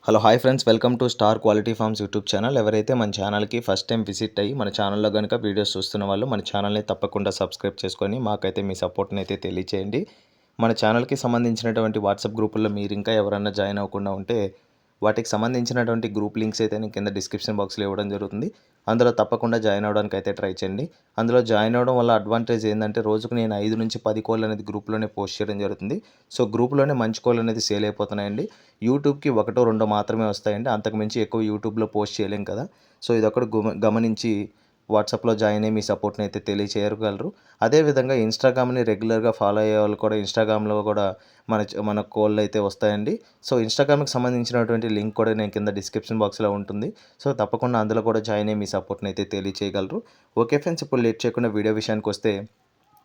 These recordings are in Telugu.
Hello hi friends, welcome to star quality forms YouTube channel. ఎవరైతే మన ఛానల్కి ఫస్ట్ టైం విజిట్ అయ్యి మన ఛానల్లో కనుక వీడియోస్ చూస్తున్న వాళ్ళు మన ఛానల్ని తప్పకుండా సబ్స్క్రైబ్ చేసుకొని మాకైతే మీ సపోర్ట్ని అయితే తెలియచేయండి. మన ఛానల్కి సంబంధించినటువంటి వాట్సాప్ గ్రూపుల్లో మీరు ఇంకా ఎవరన్నా జాయిన్ అవ్వకుండా ఉంటే వాటికి సంబంధించినటువంటి గ్రూప్ లింక్స్ అయితే నేను కింద డిస్క్రిప్షన్ బాక్స్లో ఇవ్వడం జరుగుతుంది. అందులో తప్పకుండా జాయిన్ అవ్వడానికి అయితే ట్రై చేయండి. అందులో జాయిన్ అవ్వడం వల్ల అడ్వాంటేజ్ ఏంటంటే రోజుకు నేను 5 నుంచి 10 కోళ్ళు అనేది గ్రూప్లోనే పోస్ట్ చేయడం జరుగుతుంది. సో గ్రూప్లోనే మంచి కోళ్ళు అనేది సేల్ అయిపోతున్నాయండి. యూట్యూబ్కి ఒకటో రెండో మాత్రమే వస్తాయండి, అంతకుమించి ఎక్కువ యూట్యూబ్లో పోస్ట్ చేయలేం కదా. సో ఇదొకటి గమనించి వాట్సాప్లో జాయిన్ అయ్యి మీ సపోర్ట్ని అయితే తెలియచేయగలరు. అదేవిధంగా ఇన్స్టాగ్రామ్ని రెగ్యులర్గా ఫాలో అయ్యే వాళ్ళు కూడా ఇన్స్టాగ్రామ్లో కూడా మన కోళ్ళు అయితే వస్తాయండి. సో ఇన్స్టాగ్రామ్కి సంబంధించినటువంటి లింక్ కూడా నేను కింద డిస్క్రిప్షన్ బాక్స్లో ఉంటుంది. సో తప్పకుండా అందులో కూడా జాయిన్ అయ్యి మీ సపోర్ట్ని అయితే తెలియచేయగలరు. ఓకే ఫ్రెండ్స్, ఇప్పుడు లేట్ చేయకుండా వీడియో విషయానికి వస్తే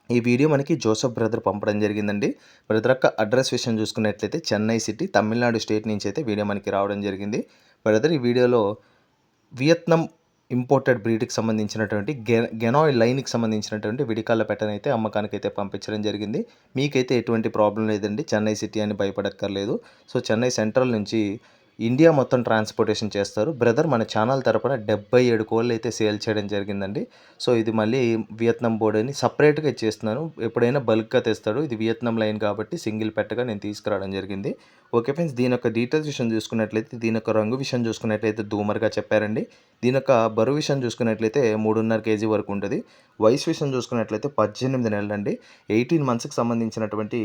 ఈ వీడియో మనకి జోసెఫ్ బ్రదర్ పంపడం జరిగిందండి. బ్రదర్ యొక్క అడ్రస్ విషయం చూసుకున్నట్లయితే చెన్నై సిటీ, తమిళనాడు స్టేట్ నుంచి అయితే వీడియో మనకి రావడం జరిగింది. బ్రదర్ ఈ వీడియోలో వియత్నాం ఇంపోర్టెడ్ బ్రీడ్కి సంబంధించినటువంటి గెనాయ్ లైన్కి సంబంధించినటువంటి విడికాళ్ళ పెట్టనైతే అమ్మకానికి అయితే పంపించడం జరిగింది. మీకైతే ఎటువంటి ప్రాబ్లం లేదండి, చెన్నై సిటీ అని భయపడక్కర్లేదు. సో చెన్నై సెంట్రల్ నుంచి ఇండియా మొత్తం ట్రాన్స్పోర్టేషన్ చేస్తారు. బ్రదర్ మన ఛానల్ తరపున 77 కోళ్ళు అయితే సేల్ చేయడం జరిగిందండి. సో ఇది మళ్ళీ వియత్నాం బోర్డ్ అని సపరేట్గా ఇచ్చేస్తున్నాను. ఎప్పుడైనా బల్క్గా తెస్తాడు. ఇది వియత్నాం లైన్ కాబట్టి సింగిల్ పెట్టగా నేను తీసుకురావడం జరిగింది. ఓకే ఫ్రెండ్స్, దీని యొక్క డీటెయిల్స్ విషయం చూసుకున్నట్లయితే, దీని యొక్క రంగు విషయం చూసుకున్నట్లయితే దూమర్గా చెప్పారండి. దీని యొక్క బరువు విషయం చూసుకున్నట్లయితే 3.5 కేజీ వరకు ఉంటుంది. వయసు విషయం చూసుకున్నట్లయితే 18 నెలలండి. 18 మంత్స్కి సంబంధించినటువంటి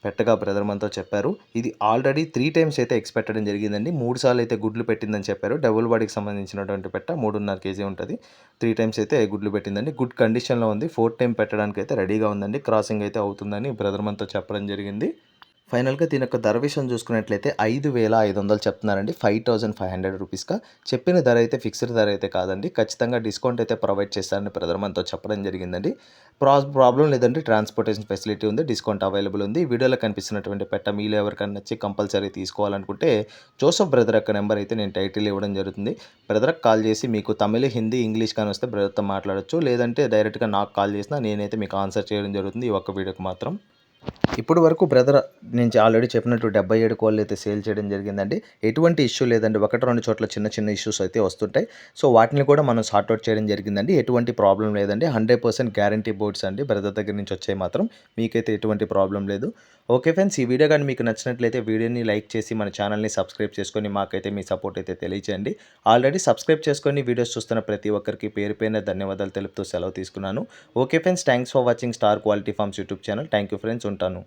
పెట్టగా బ్రదర్ మనతో చెప్పారు. ఇది ఆల్రెడీ 3 టైమ్స్ అయితే ఎగ్స్ పెట్టడం జరిగిందండి. 3 సార్లు అయితే గుడ్లు పెట్టిందని చెప్పారు. డబుల్ బాడీకి సంబంధించినటువంటి పెట్ట 3.5 కేజీ ఉంటుంది. 3 టైమ్స్ అయితే గుడ్లు పెట్టిందండి. గుడ్ కండిషన్లో ఉంది. 4th టైం పెట్టడానికి అయితే రెడీగా ఉందండి. క్రాసింగ్ అయితే అవుతుందని బ్రదర్ మనతో చెప్పడం జరిగింది. ఫైనల్గా దీని యొక్క ధర విషయం చూసుకున్నట్లయితే 5,500 చెప్తున్నారండి. 5,500 రూపీస్గా చెప్పిన ధర అయితే ఫిక్స్డ్ ధర అయితే కాదండి. ఖచ్చితంగా డిస్కౌంట్ అయితే ప్రొవైడ్ చేస్తారని బ్రదర్ మనతో చెప్పడం జరిగిందండి. ప్రాబ్లం లేదండి, ట్రాన్స్పోర్టేషన్ ఫెసిలిటీ ఉంది, డిస్కౌంట్ అవైలబుల్ ఉంది. వీడియోలో కనిపిస్తున్నటువంటి పెట్ట మీలో ఎవరికైనా నచ్చి కంపల్సరీ తీసుకోవాలనుకుంటే జోసెఫ్ బ్రదర్ యొక్క నెంబర్ అయితే నేను టైటిల్ ఇవ్వడం జరుగుతుంది. బ్రదర్కి కాల్ చేసి మీకు తమిళ, హిందీ, ఇంగ్లీష్ కానీ వస్తే బ్రదర్తో మాట్లాడచ్చు. లేదంటే డైరెక్ట్గా నాకు కాల్ చేసినా నేనైతే మీకు ఆన్సర్ చేయడం జరుగుతుంది ఈ ఒక్క వీడియోకి మాత్రం. ఇప్పుడు వరకు బ్రదర్ నుంచి ఆల్రెడీ చెప్పినట్టు 77 కోళ్ళు అయితే సేల్ చేయడం జరిగిందండి. ఎటువంటి ఇష్యూ లేదండి. 1-2 చోట్ల చిన్న చిన్న ఇష్యూస్ అయితే వస్తుంటాయి. సో వాటిని కూడా మనం సార్ట్అవుట్ చేయడం జరిగిందండి. ఎటువంటి ప్రాబ్లం లేదండి. 100% గ్యారంటీ బోర్డ్స్ అండి బ్రదర్ దగ్గర నుంచి వచ్చాయి మాత్రం. మీకైతే ఎటువంటి ప్రాబ్లం లేదు. ఓకే ఫ్రెండ్స్, ఈ వీడియో కానీ మీకు నచ్చినట్లయితే వీడియోని లైక్ చేసి మన ఛానల్ని సబ్స్క్రైబ్ చేసుకొని మాకైతే మీ సపోర్ట్ అయితే తెలియచేయండి. ఆల్రెడీ సబ్స్క్రైబ్ చేసుకొని వీడియోస్ చూస్తున్న ప్రతి ఒక్కరికి పేరు పేరున ధన్యవాదాలు తెలుపుతూ సెలవు తీసుకున్నాను. Okay friends, thanks for watching star quality forms YouTube channel. Thank you friends, ఉంటాను.